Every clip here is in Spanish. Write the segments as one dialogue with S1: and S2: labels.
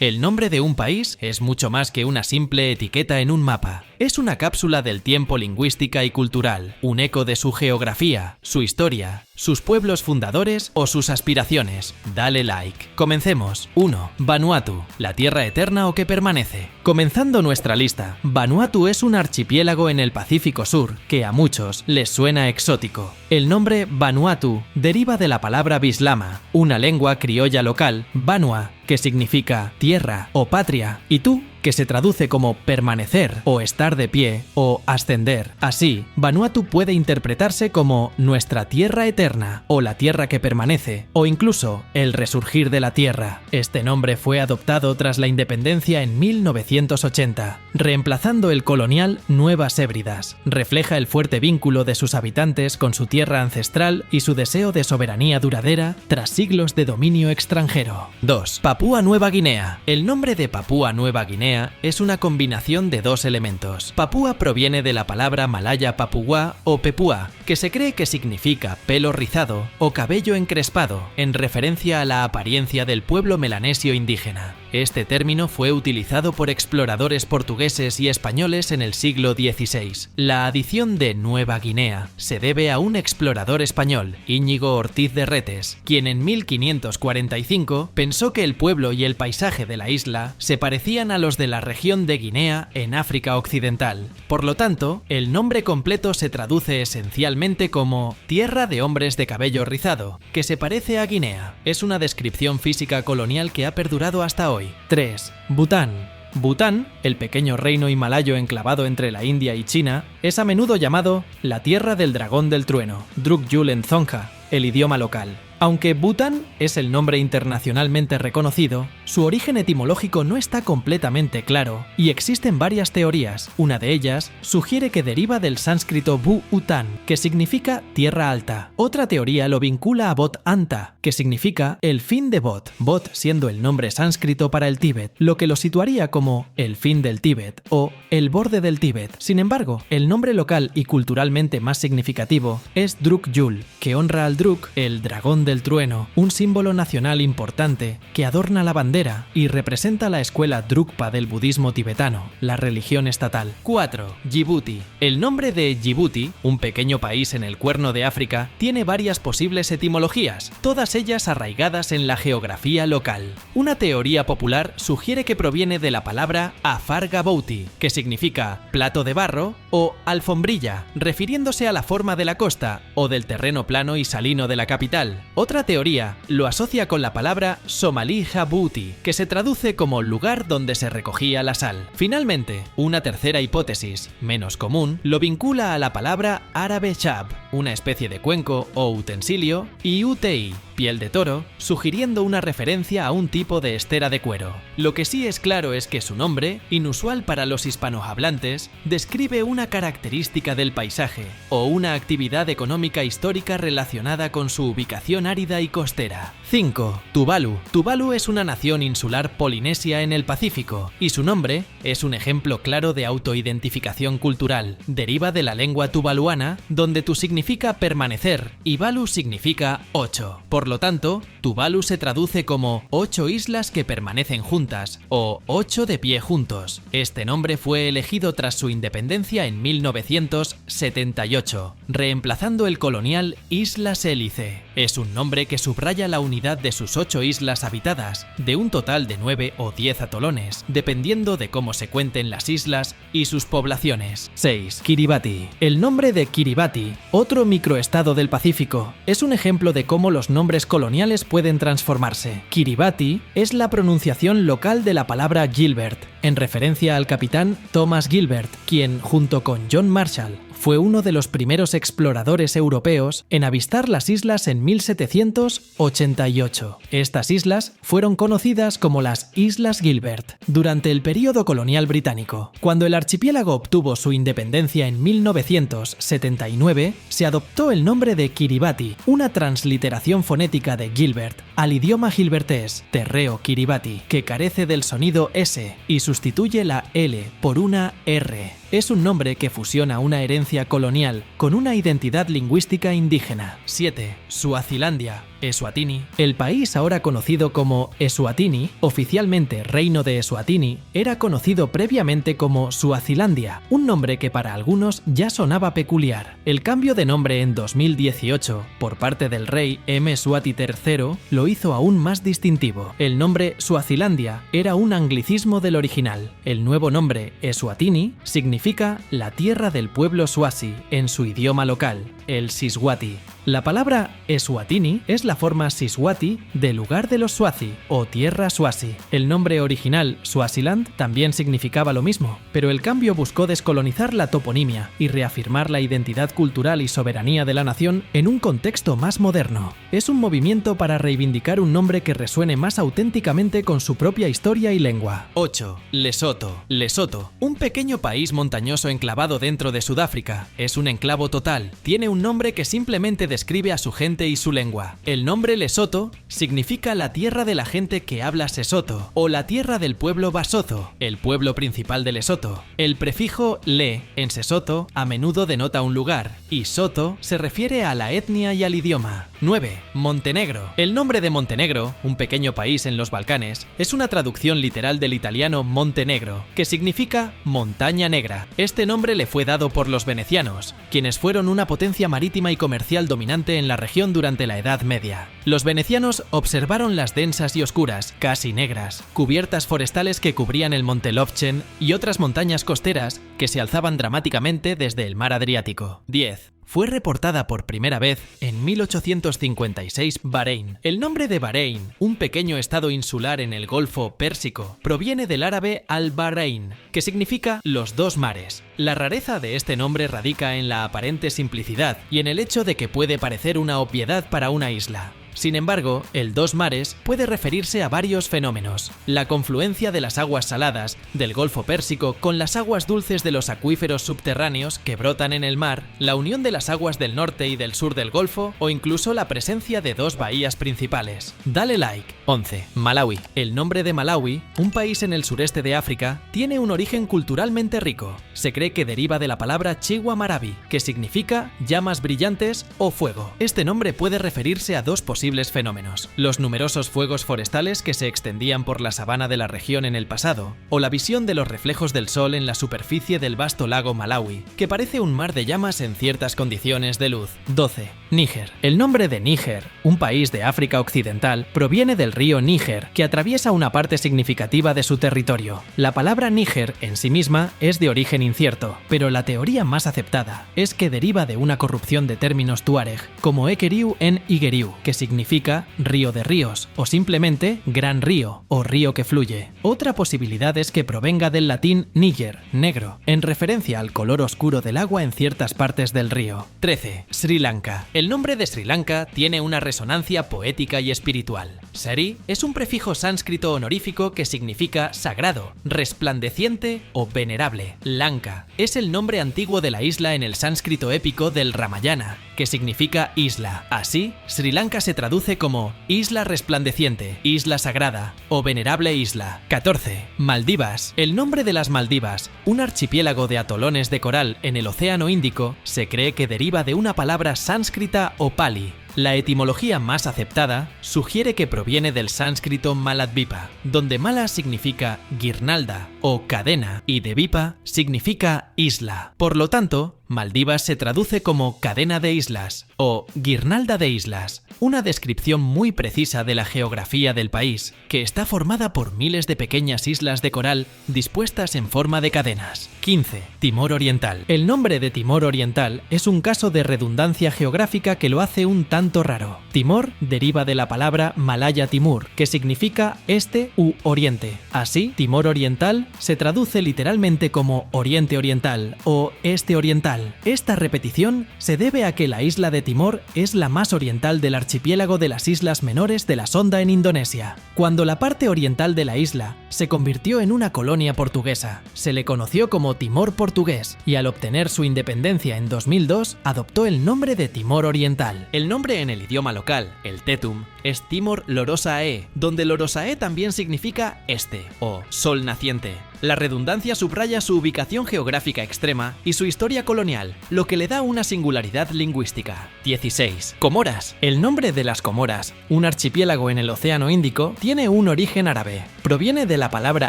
S1: El nombre de un país es mucho más que una simple etiqueta en un mapa. Es una cápsula del tiempo lingüística y cultural, un eco de su geografía, su historia, sus pueblos fundadores o sus aspiraciones. Dale like. Comencemos. 1. Vanuatu, la tierra eterna o que permanece. Comenzando nuestra lista, Vanuatu es un archipiélago en el Pacífico Sur que a muchos les suena exótico. El nombre Vanuatu deriva de la palabra bislama, una lengua criolla local, Vanua, que significa tierra o patria, y tú, que se traduce como permanecer o estar de pie o ascender. Así, Vanuatu puede interpretarse como nuestra tierra eterna o la tierra que permanece o incluso el resurgir de la tierra. Este nombre fue adoptado tras la independencia en 1980, reemplazando el colonial Nuevas Hébridas. Refleja el fuerte vínculo de sus habitantes con su tierra ancestral y su deseo de soberanía duradera tras siglos de dominio extranjero. 2. Papúa Nueva Guinea. El nombre de Papúa Nueva Guinea es una combinación de dos elementos. Papúa proviene de la palabra malaya papuá o pepúa, que se cree que significa pelo rizado o cabello encrespado, en referencia a la apariencia del pueblo melanesio indígena. Este término fue utilizado por exploradores portugueses y españoles en el siglo XVI. La adición de Nueva Guinea se debe a un explorador español, Íñigo Ortiz de Retes, quien en 1545 pensó que el pueblo y el paisaje de la isla se parecían a los de la región de Guinea en África Occidental. Por lo tanto, el nombre completo se traduce esencialmente como Tierra de hombres de cabello rizado, que se parece a Guinea. Es una descripción física colonial que ha perdurado hasta hoy. 3. Bután. Bután, el pequeño reino himalayo enclavado entre la India y China, es a menudo llamado la Tierra del Dragón del Trueno, Druk Yul Dzongkha, el idioma local. Aunque Bután es el nombre internacionalmente reconocido, su origen etimológico no está completamente claro y existen varias teorías. Una de ellas sugiere que deriva del sánscrito Bu-Utan, que significa tierra alta. Otra teoría lo vincula a Bot-Anta, que significa el fin de Bot, Bot siendo el nombre sánscrito para el Tíbet, lo que lo situaría como el fin del Tíbet o el borde del Tíbet. Sin embargo, el nombre local y culturalmente más significativo es Druk Yul, que honra al Druk, el dragón del trueno, un símbolo nacional importante que adorna la bandera y representa la escuela Drukpa del budismo tibetano, la religión estatal. 4. Djibouti. El nombre de Djibouti, un pequeño país en el Cuerno de África, tiene varias posibles etimologías, todas ellas arraigadas en la geografía local. Una teoría popular sugiere que proviene de la palabra Afar Gabouti, que significa plato de barro o alfombrilla, refiriéndose a la forma de la costa o del terreno plano y salino de la capital. Otra teoría lo asocia con la palabra Somalí Djibouti, que se traduce como lugar donde se recogía la sal. Finalmente, una tercera hipótesis, menos común, lo vincula a la palabra árabe shab, una especie de cuenco o utensilio, y utei, piel de toro, sugiriendo una referencia a un tipo de estera de cuero. Lo que sí es claro es que su nombre, inusual para los hispanohablantes, describe una característica del paisaje o una actividad económica histórica relacionada con su ubicación árida y costera. 5. Tuvalu. Tuvalu es una nación insular polinesia en el Pacífico y su nombre es un ejemplo claro de autoidentificación cultural. Deriva de la lengua tuvaluana, donde tu significa permanecer y Valu significa 8. Por lo tanto, Tuvalu se traduce como 8 islas que permanecen juntas o 8 de pie juntos. Este nombre fue elegido tras su independencia en 1978, reemplazando el colonial Islas Hélice. Es un nombre que subraya la unidad de sus 8 islas habitadas, de un total de 9 o 10 atolones, dependiendo de cómo se cuenten las islas y sus poblaciones. 6. Kiribati. El nombre de Kiribati, otro microestado del Pacífico, es un ejemplo de cómo los nombres coloniales pueden transformarse. Kiribati es la pronunciación local de la palabra Gilbert, en referencia al capitán Thomas Gilbert, quien, junto con John Marshall, fue uno de los primeros exploradores europeos en avistar las islas en 1788. Estas islas fueron conocidas como las Islas Gilbert durante el período colonial británico. Cuando el archipiélago obtuvo su independencia en 1979, se adoptó el nombre de Kiribati, una transliteración fonética de Gilbert al idioma gilbertés, terreo Kiribati, que carece del sonido S y sustituye la L por una R. Es un nombre que fusiona una herencia colonial con una identidad lingüística indígena. 7. Suazilandia. Eswatini. El país ahora conocido como Eswatini, oficialmente Reino de Eswatini, era conocido previamente como Suazilandia, un nombre que para algunos ya sonaba peculiar. El cambio de nombre en 2018 por parte del rey Mswati III lo hizo aún más distintivo. El nombre Suazilandia era un anglicismo del original. El nuevo nombre Eswatini significa la tierra del pueblo Swazi en su idioma local, el Siswati. La palabra Eswatini es la forma Siswati de lugar de los Swazi o tierra Swazi. El nombre original Swaziland también significaba lo mismo, pero el cambio buscó descolonizar la toponimia y reafirmar la identidad cultural y soberanía de la nación en un contexto más moderno. Es un movimiento para reivindicar un nombre que resuene más auténticamente con su propia historia y lengua. 8. Lesoto. Lesoto, un pequeño país montañoso enclavado dentro de Sudáfrica. Es un enclavo total. Tiene un nombre que simplemente describe a su gente y su lengua. El nombre Lesoto significa la tierra de la gente que habla Sesotho o la tierra del pueblo Basotho, el pueblo principal de Lesoto. El prefijo le en Sesotho a menudo denota un lugar y Soto se refiere a la etnia y al idioma. 9. Montenegro. El nombre de Montenegro, un pequeño país en los Balcanes, es una traducción literal del italiano Montenegro, que significa montaña negra. Este nombre le fue dado por los venecianos, quienes fueron una potencia marítima y comercial dominante en la región durante la Edad Media. Los venecianos observaron las densas y oscuras, casi negras, cubiertas forestales que cubrían el monte Lovchen y otras montañas costeras que se alzaban dramáticamente desde el mar Adriático. 10. Fue reportada por primera vez en 1856 Bahrein. El nombre de Bahrein, un pequeño estado insular en el Golfo Pérsico, proviene del árabe al-Bahrein, que significa los dos mares. La rareza de este nombre radica en la aparente simplicidad y en el hecho de que puede parecer una obviedad para una isla. Sin embargo, el dos mares puede referirse a varios fenómenos: la confluencia de las aguas saladas del Golfo Pérsico con las aguas dulces de los acuíferos subterráneos que brotan en el mar, la unión de las aguas del norte y del sur del Golfo o incluso la presencia de dos bahías principales. Dale like. 11. Malawi. El nombre de Malawi, un país en el sureste de África, tiene un origen culturalmente rico. Se cree que deriva de la palabra Chiwa Marabi, que significa llamas brillantes o fuego. Este nombre puede referirse a dos posibles fenómenos: los numerosos fuegos forestales que se extendían por la sabana de la región en el pasado, o la visión de los reflejos del sol en la superficie del vasto lago Malawi, que parece un mar de llamas en ciertas condiciones de luz. 12. Níger. El nombre de Níger, un país de África Occidental, proviene del río Níger, que atraviesa una parte significativa de su territorio. La palabra Níger en sí misma es de origen incierto, pero la teoría más aceptada es que deriva de una corrupción de términos tuareg, como Ekeriu en Igeriu, que significa río de ríos, o simplemente gran río, o río que fluye. Otra posibilidad es que provenga del latín níger, negro, en referencia al color oscuro del agua en ciertas partes del río. 13. Sri Lanka. El nombre de Sri Lanka tiene una resonancia poética y espiritual. Sri es un prefijo sánscrito honorífico que significa sagrado, resplandeciente o venerable. Lanka es el nombre antiguo de la isla en el sánscrito épico del Ramayana, que significa isla. Así, Sri Lanka se traduce como isla resplandeciente, isla sagrada o venerable isla. 14. Maldivas. El nombre de las Maldivas, un archipiélago de atolones de coral en el Océano Índico, se cree que deriva de una palabra sánscrita o pali. La etimología más aceptada sugiere que proviene del sánscrito maladvipa, donde mala significa guirnalda o cadena y devipa significa isla. Por lo tanto, Maldivas se traduce como cadena de islas o guirnalda de islas, una descripción muy precisa de la geografía del país, que está formada por miles de pequeñas islas de coral dispuestas en forma de cadenas. 15. Timor Oriental. El nombre de Timor Oriental es un caso de redundancia geográfica que lo hace un tanto raro. Timor deriva de la palabra malaya timur, que significa este u oriente. Así, Timor Oriental se traduce literalmente como Oriente Oriental o Este Oriental. Esta repetición se debe a que la isla de Timor es la más oriental del archipiélago de las islas menores de la Sonda en Indonesia. Cuando la parte oriental de la isla se convirtió en una colonia portuguesa, se le conoció como Timor portugués y al obtener su independencia en 2002 adoptó el nombre de Timor Oriental. El nombre en el idioma local, el tetum, es Timor Lorosae, donde Lorosae también significa este o sol naciente. La redundancia subraya su ubicación geográfica extrema y su historia colonial, lo que le da una singularidad lingüística. 16. Comoras. El nombre de las Comoras, un archipiélago en el Océano Índico, tiene un origen árabe. Proviene de la palabra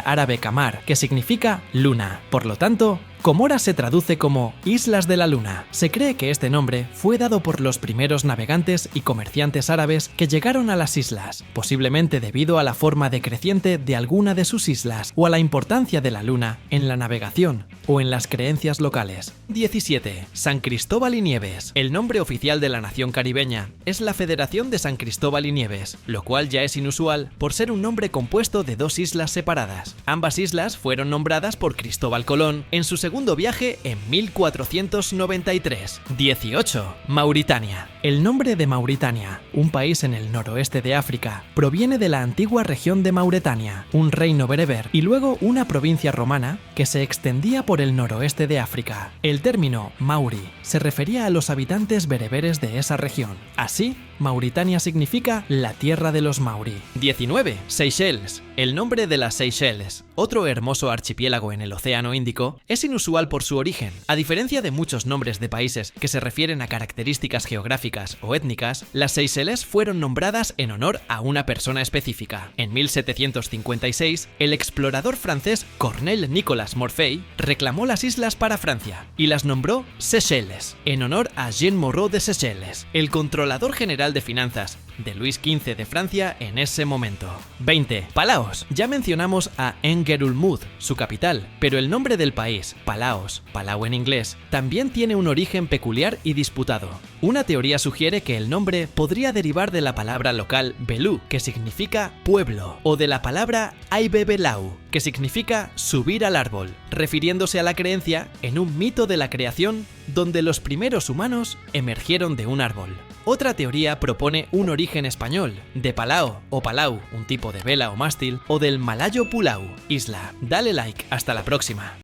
S1: árabe kamar, que significa luna. Por lo tanto, Comoras se traduce como Islas de la Luna. Se cree que este nombre fue dado por los primeros navegantes y comerciantes árabes que llegaron a las islas, posiblemente debido a la forma decreciente de alguna de sus islas o a la importancia de la luna en la navegación o en las creencias locales. 17. San Cristóbal y Nieves. El nombre oficial de la nación caribeña es la Federación de San Cristóbal y Nieves, lo cual ya es inusual por ser un nombre compuesto de dos islas separadas. Ambas islas fueron nombradas por Cristóbal Colón en su segundo viaje en 1493. 18. Mauritania. El nombre de Mauritania, un país en el noroeste de África, proviene de la antigua región de Mauretania, un reino bereber y luego una provincia romana que se extendía por el noroeste de África. El término Mauri se refería a los habitantes bereberes de esa región. Así, Mauritania significa la tierra de los Mauri. 19. Seychelles. El nombre de las Seychelles, otro hermoso archipiélago en el Océano Índico, es inusual por su origen. A diferencia de muchos nombres de países que se refieren a características geográficas o étnicas, las Seychelles fueron nombradas en honor a una persona específica. En 1756, el explorador francés Cornel Nicolas Morfei reclamó las islas para Francia y las nombró Seychelles, en honor a Jean Moreau de Seychelles, el controlador general de finanzas de Luis XV de Francia en ese momento. 20. Palaos. Ya mencionamos a Engerulmud, su capital, pero el nombre del país, Palaos, Palau en inglés, también tiene un origen peculiar y disputado. Una teoría sugiere que el nombre podría derivar de la palabra local Belú, que significa pueblo, o de la palabra Aibebelau, que significa subir al árbol, refiriéndose a la creencia en un mito de la creación donde los primeros humanos emergieron de un árbol. Otra teoría propone un origen español, de Palao o Palau, un tipo de vela o mástil, o del malayo Pulau, isla. Dale like, hasta la próxima.